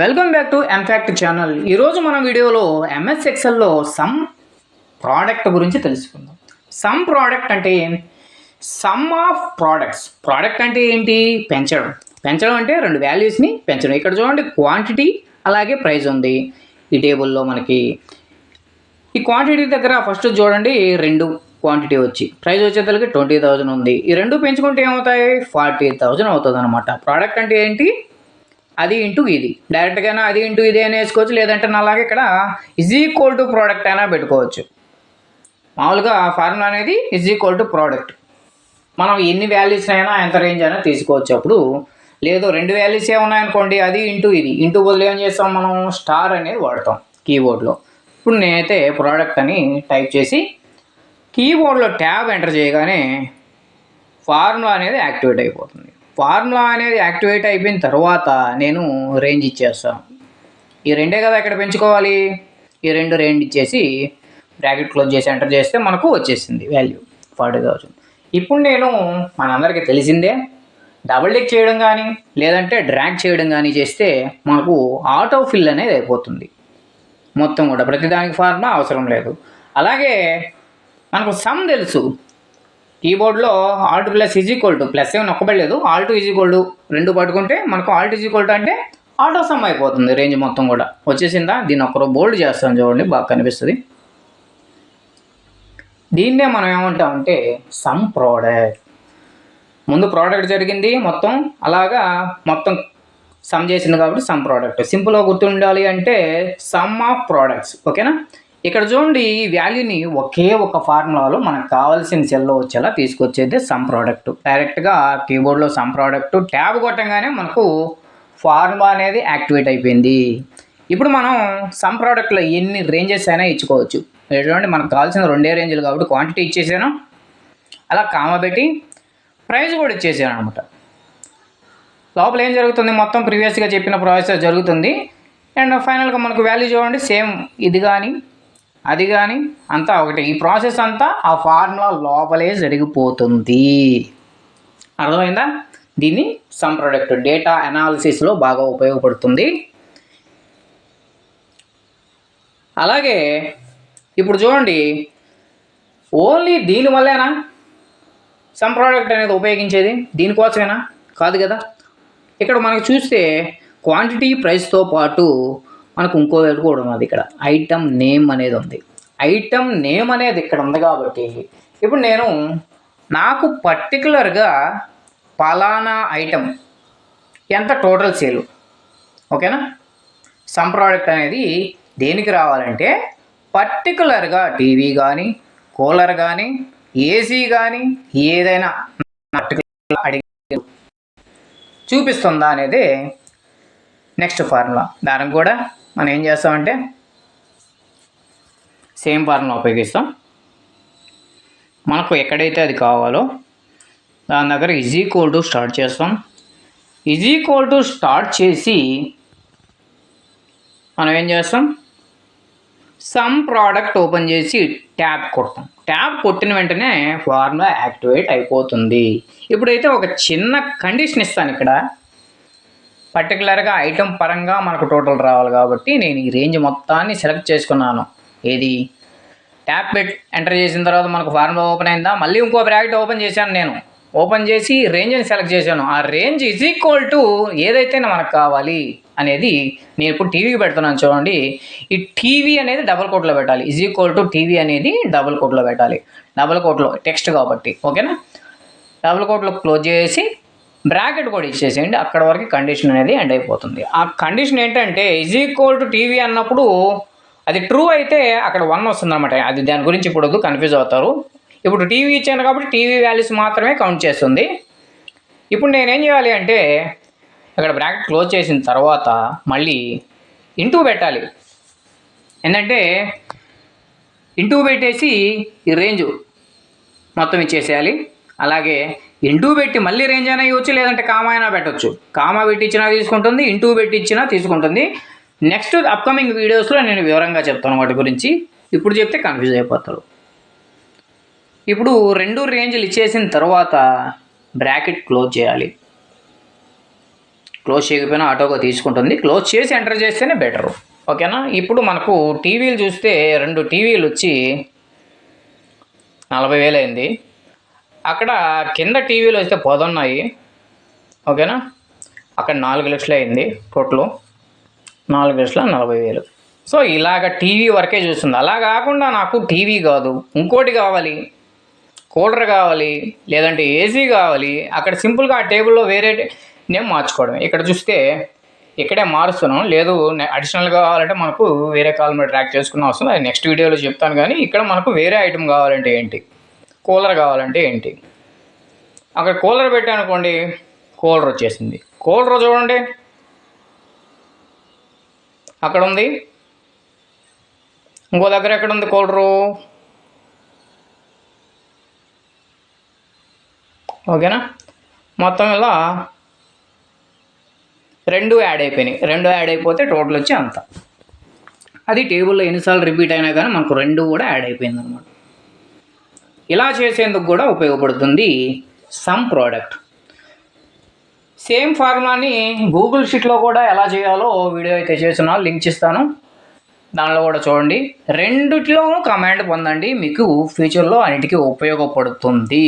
Welcome back to ఎంఫాక్ట్ channel. ఈరోజు మన వీడియోలో ఎంఎస్ ఎక్సెల్లో సమ్ ప్రోడక్ట్ గురించి తెలుసుకుందాం. సమ్ ప్రోడక్ట్ అంటే సమ్ ఆఫ్ ప్రోడక్ట్స్. ప్రోడక్ట్ అంటే ఏంటి? పెంచడం. పెంచడం అంటే రెండు వాల్యూస్ని పెంచడం. ఇక్కడ చూడండి, క్వాంటిటీ అలాగే ప్రైస్ ఉంది ఈ టేబుల్లో మనకి. ఈ క్వాంటిటీ దగ్గర ఫస్ట్ చూడండి, రెండు క్వాంటిటీ వచ్చి ప్రైస్ వచ్చేసరికి 20,000 ఉంది. ఈ రెండు పెంచుకుంటే ఏమవుతాయి? 40,000 అవుతుంది అనమాట. ప్రోడక్ట్ అంటే ఏంటి? అది ఇంటూ ఇది. డైరెక్ట్గానే అది ఇంటూ ఇది అని వేసుకోవచ్చు, లేదంటే అలాగే ఇక్కడ ఈజ్ ఈక్వల్ టు ప్రోడక్ట్ అయినా పెట్టుకోవచ్చు. మామూలుగా ఫార్ములా అనేది ఈజ్ ఈక్వల్ టు ప్రోడక్ట్. మనం ఎన్ని వాల్యూస్ అయినా ఎంత రేంజ్ అయినా తీసుకోవచ్చు. అప్పుడు లేదు రెండు వాల్యూసే ఉన్నాయనుకోండి, అది ఇంటూ ఇది. ఇంటూ బదులు ఏం చేస్తాం మనం? స్టార్ అనేది వాడతాం కీబోర్డ్లో. ఇప్పుడు నేనైతే ప్రోడక్ట్ అని టైప్ చేసి కీబోర్డ్లో ట్యాబ్ ఎంటర్ చేయగానే ఫార్ములా అనేది యాక్టివేట్ అయిపోతుంది. ఫార్ములా అనేది యాక్టివేట్ అయిపోయిన తర్వాత నేను రేంజ్ ఇచ్చేస్తాను. ఈ రెండే కదా ఇక్కడ పెంచుకోవాలి. ఈ రెండు రేంజ్ ఇచ్చేసి బ్రాకెట్ క్లోజ్ చేసి ఎంటర్ చేస్తే మనకు వచ్చేసింది వాల్యూ 40,000. ఇప్పుడు నేను మనందరికీ తెలిసిందే, డబుల్ టిక్ చేయడం కానీ లేదంటే డ్రాగ్ చేయడం కానీ చేస్తే మనకు ఆటో ఫిల్ అనేది అయిపోతుంది. మొత్తం కూడా ప్రతిదానికి ఫార్ములా అవసరం లేదు. అలాగే మనకు సమ్ తెలుసు. కీబోర్డ్లో alt plus is equal to, plus ఏమి నొక్కబడలేదు, ఆల్ట్ ఈజ్ ఈక్వల్ టు రెండు పట్టుకుంటే మనకు ఆల్ట్ ఈజ్ ఈక్వల్ టు అంటే ఆటో సమ్ అయిపోతుంది. రేంజ్ మొత్తం కూడా వచ్చేసిందా? దీన్ని ఒక్కరో బోల్డ్ చేస్తాం చూడండి, బాగా కనిపిస్తుంది. దీన్నే మనం ఏమంటామంటే సమ్ ప్రోడక్ట్. ముందు ప్రోడక్ట్ జరిగింది మొత్తం, అలాగా మొత్తం సమ్ చేసింది కాబట్టి సమ్ ప్రోడక్ట్. సింపుల్గా గుర్తుండాలి అంటే సమ్ ఆఫ్ ప్రోడక్ట్స్. ఓకేనా? ఇక్కడ చూడండి, ఈ వాల్యూని ఒకే ఒక ఫార్ములాలో మనకు కావాల్సిన సెల్లో వచ్చేలా తీసుకొచ్చేది సమ్ ప్రోడక్ట్. డైరెక్ట్గా కీబోర్డ్లో సమ్ ప్రోడక్ట్ ట్యాబ్ కొట్టంగానే మనకు ఫార్ములా అనేది యాక్టివేట్ అయిపోయింది. ఇప్పుడు మనం సమ్ ప్రోడక్ట్లో ఎన్ని రేంజెస్ అయినా ఇచ్చుకోవచ్చు. చూడండి, మనకు కావాల్సిన రెండే రేంజ్లు కాబట్టి క్వాంటిటీ ఇచ్చేసాను, అలా కామా పెట్టి ప్రైస్ కూడా ఇచ్చేసాను అనమాట. లోపల ఏం జరుగుతుంది? మొత్తం ప్రీవియస్గా చెప్పిన ప్రాసెస్ జరుగుతుంది. అండ్ ఫైనల్గా మనకు వాల్యూ చూడండి, సేమ్ ఇది కానీ అది కానీ అంతా ఒకటి. ఈ ప్రాసెస్ అంతా ఆ ఫార్ములా లోపలే జరిగిపోతుంది. అర్థమైందా? దీన్ని సమ్ ప్రోడక్ట్ డేటా అనాలిసిస్లో బాగా ఉపయోగపడుతుంది. అలాగే ఇప్పుడు చూడండి, ఓన్లీ దీనివల్లేనా సమ్ ప్రోడక్ట్ అనేది ఉపయోగించేది? దీనికోసమేనా? కాదు కదా. ఇక్కడ మనకు చూస్తే క్వాంటిటీ ప్రైస్తో పాటు మనకు ఇంకోటి కూడా ఉన్నది. ఇక్కడ ఐటమ్ నేమ్ అనేది ఉంది. ఐటమ్ నేమ్ అనేది ఇక్కడ ఉంది కాబట్టి ఇప్పుడు నేను నాకు పర్టికులర్గా పలానా ఐటమ్ ఎంత టోటల్ సేలు, ఓకేనా? సమ్ ప్రోడక్ట్ అనేది దేనికి రావాలంటే పర్టికులర్గా టీవీ కానీ కూలర్ కానీ ఏసీ కానీ ఏదైనా పర్టికులర్ అడిగి చూపిస్తుందా అనేది నెక్స్ట్ ఫార్ములా. దానికి కూడా మనం ఏం చేస్తామంటే సేమ్ ఫార్ములా ఉపయోగిస్తాం. మనకు ఎక్కడైతే అది కావాలో దాని దగ్గర ఈజ్ ఈక్వల్ టు స్టార్ట్ చేస్తాం. ఈజ్ ఈక్వల్ టు స్టార్ట్ చేసి మనం ఏం చేస్తాం? సమ్ ప్రోడక్ట్ ఓపెన్ చేసి ట్యాబ్ కొడతాం. ట్యాబ్ కొట్టిన వెంటనే ఫార్ములా యాక్టివేట్ అయిపోతుంది. ఇప్పుడైతే ఒక చిన్న కండిషన్ ఇస్తాను. ఇక్కడ పర్టికులర్గా ఐటమ్ పరంగా మనకు టోటల్ రావాలి కాబట్టి నేను ఈ రేంజ్ మొత్తాన్ని సెలెక్ట్ చేసుకున్నాను. ఏది? ట్యాబ్ పెట్టి ఎంటర్ చేసిన తర్వాత మనకు ఫార్ములా ఓపెన్ అయిందా? మళ్ళీ ఇంకో బ్రాకెట్ ఓపెన్ చేశాను. నేను ఓపెన్ చేసి రేంజ్ని సెలెక్ట్ చేశాను. ఆ రేంజ్ ఈజ్ ఈక్వల్ టు ఏదైతే మనకు కావాలి అనేది నేను ఇప్పుడు టీవీకి పెడుతున్నాను. చూడండి, ఈ టీవీ అనేది డబుల్ కోట్లో పెట్టాలి. ఈజ్ ఈక్వల్ టు టీవీ అనేది డబుల్ కోట్లో పెట్టాలి. డబుల్ కోట్లో టెక్స్ట్ కాబట్టి, ఓకేనా? డబుల్ కోట్లో క్లోజ్ చేసి బ్రాకెట్ కూడా ఇచ్చేసేయండి. అక్కడ వరకు కండిషన్ అనేది ఎండ్ అయిపోతుంది. ఆ కండిషన్ ఏంటంటే ఈజ్ ఈక్వల్ టు టీవీ అన్నప్పుడు అది ట్రూ అయితే అక్కడ 1 వస్తుంది అనమాట. అది దాని గురించి ఇప్పుడు వద్దు, కన్ఫ్యూజ్ అవుతారు. ఇప్పుడు టీవీ ఇచ్చాను కాబట్టి టీవీ వాల్యూస్ మాత్రమే కౌంట్ చేస్తుంది. ఇప్పుడు నేనేం చేయాలి అంటే అక్కడ బ్రాకెట్ క్లోజ్ చేసిన తర్వాత మళ్ళీ ఇంటూ పెట్టాలి. ఏంటంటే ఇంటూ పెట్టేసి ఈ రేంజ్ మొత్తం ఇచ్చేసేయాలి. అలాగే ఇంటూ పెట్టి మళ్ళీ రేంజ్ అయినా ఇవ్వచ్చు, లేదంటే కామా అయినా పెట్టవచ్చు. కామా పెట్టి ఇచ్చినా తీసుకుంటుంది, ఇంటూ పెట్టి ఇచ్చినా తీసుకుంటుంది. నెక్స్ట్ అప్కమింగ్ వీడియోస్లో నేను వివరంగా చెప్తాను వాటి గురించి. ఇప్పుడు చెప్తే కన్ఫ్యూజ్ అయిపోతారు. ఇప్పుడు రెండు రేంజ్లు ఇచ్చేసిన తర్వాత బ్రాకెట్ క్లోజ్ చేయాలి. క్లోజ్ చేయకపోయినా ఆటోగా తీసుకుంటుంది. క్లోజ్ చేసి ఎంటర్ చేస్తేనే బెటరు. ఓకేనా. ఇప్పుడు మనకు టీవీలు చూస్తే 2 టీవీలు వచ్చి 40,000 అయింది. అక్కడ కింద టీవీలు వస్తే 10 ఉన్నాయి. ఓకేనా. అక్కడ 4 లక్షలు అయింది టోటల్. 4,40,000. సో ఇలాగ టీవీ వరకే చూస్తుంది. అలా కాకుండా నాకు టీవీ కాదు ఇంకోటి కావాలి, కూలర్ కావాలి, లేదంటే ఏసీ కావాలి, అక్కడ సింపుల్గా ఆ టేబుల్లో వేరే నేమ్ మార్చుకోవడం. ఇక్కడ చూస్తే ఇక్కడే మారుస్తున్నాం. లేదు అడిషనల్ కావాలంటే మనకు వేరే కాల్ మీద ట్రాక్ చేసుకున్న అవసరం, అది నెక్స్ట్ వీడియోలో చెప్తాను. కానీ ఇక్కడ మనకు వేరే ఐటమ్ కావాలంటే ఏంటి, కూలర్ కావాలంటే ఏంటి, అక్కడ కూలర్ పెట్టానుకోండి, కూలర్ వచ్చేసింది. కూలర్ చూడండి అక్కడ ఉంది. ఇంకో దగ్గర ఎక్కడ ఉంది కూలరు? ఓకేనా. మొత్తం ఇలా 2 యాడ్ అయిపోయినాయి. 2 యాడ్ అయిపోతే టోటల్ వచ్చి అంత. అది టేబుల్లో ఎన్నిసార్లు రిపీట్ అయినా కానీ మనకు 2 కూడా యాడ్ అయిపోయింది అనమాట. ఇలా చేసేందుకు కూడా ఉపయోగపడుతుంది సమ్ ప్రోడక్ట్. సేమ్ ఫార్ములాని గూగుల్ షీట్లో కూడా ఎలా చేయాలో వీడియో అయితే చేస్తున్నా, లింక్ ఇస్తాను, దానిలో కూడా చూడండి. రెండిట్లో కమాండ్ పొందండి, మీకు ఫ్యూచర్లో అన్నిటికీ ఉపయోగపడుతుంది.